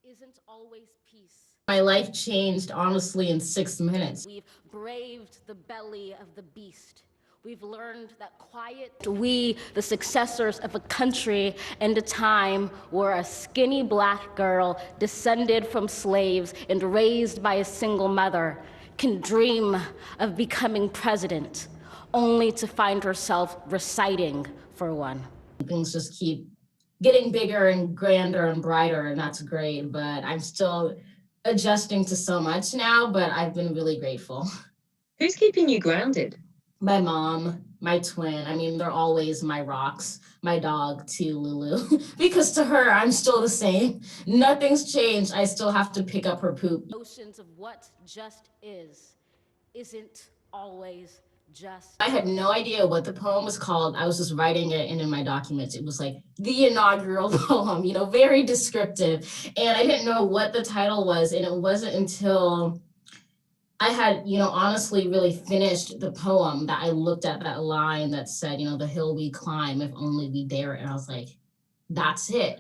isn't always peace. My life changed, honestly, in 6 minutes. We've braved the belly of the beast. We've learned that we, the successors of a country and a time where a skinny black girl descended from slaves and raised by a single mother, can dream of becoming president, only to find herself reciting for one. Things just keep getting bigger and grander and brighter, and that's great, but I'm still adjusting to so much now, but I've been really grateful. Who's keeping you grounded? My mom, my twin, I mean, they're always my rocks, my dog too, Lulu, because to her, I'm still the same. Nothing's changed. I still have to pick up her poop. Notions of what just isn't always just. I had no idea what the poem was called. I was just writing it, and in my documents, it was like the inaugural poem, very descriptive. And I didn't know what the title was. And it wasn't until I had, honestly really finished the poem that I looked at that line that said, the hill we climb, if only we dare. And I was like, that's it.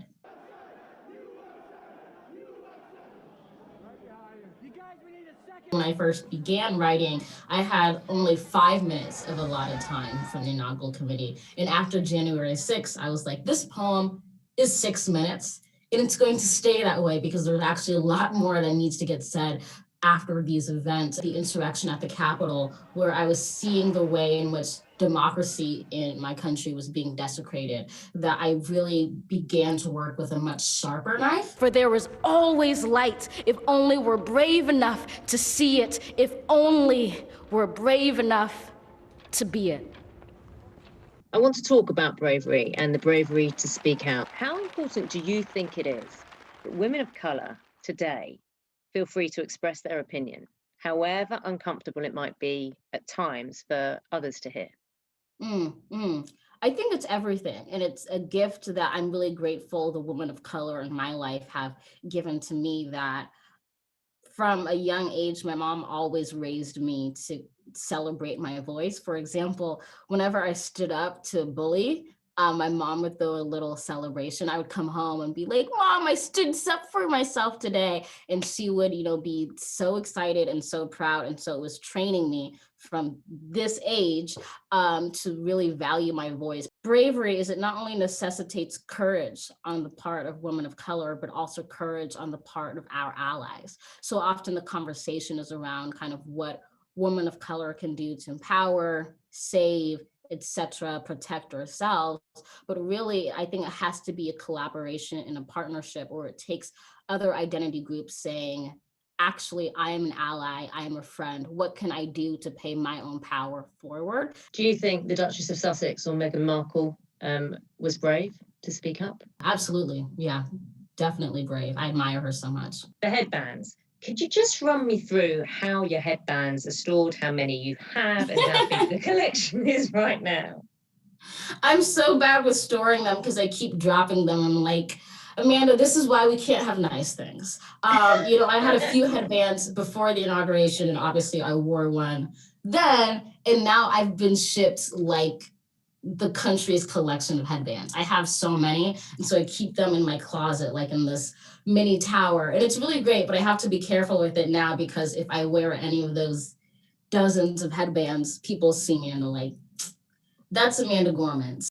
When I first began writing, I had only 5 minutes of allotted time from the inaugural committee. And after January 6th, I was like, this poem is 6 minutes, and it's going to stay that way because there's actually a lot more that needs to get said after these events. The insurrection at the Capitol, where I was seeing the way in which democracy in my country was being desecrated, that I really began to work with a much sharper knife. For there was always light, if only we're brave enough to see it, if only we're brave enough to be it. I want to talk about bravery and the bravery to speak out. How important do you think it is that women of color today feel free to express their opinion, however uncomfortable it might be at times for others to hear? I think it's everything, and it's a gift that I'm really grateful the women of color in my life have given to me, that from a young age, my mom always raised me to celebrate my voice. For example, whenever I stood up to bully, my mom would throw a little celebration. I would come home and be like, Mom, I stood up for myself today. And she would, be so excited and so proud. And so it was training me from this age to really value my voice. Bravery is it not only necessitates courage on the part of women of color, but also courage on the part of our allies. So often the conversation is around kind of what women of color can do to empower, save, etc., protect ourselves. But really, I think it has to be a collaboration and a partnership, or it takes other identity groups saying, actually, I am an ally, I am a friend. What can I do to pay my own power forward? Do you think the Duchess of Sussex or Meghan Markle was brave to speak up? Absolutely, yeah, definitely brave. I admire her so much. The headbands. Could you just run me through how your headbands are stored, how many you have, and how big the collection is right now? I'm so bad with storing them because I keep dropping them. I'm like, Amanda, this is why we can't have nice things. I had a few headbands before the inauguration, and obviously I wore one then, and now I've been shipped like the country's collection of headbands. I have so many, and so I keep them in my closet, like in this mini tower, and it's really great, but I have to be careful with it now because if I wear any of those dozens of headbands, people see me and they're like, that's Amanda Gorman.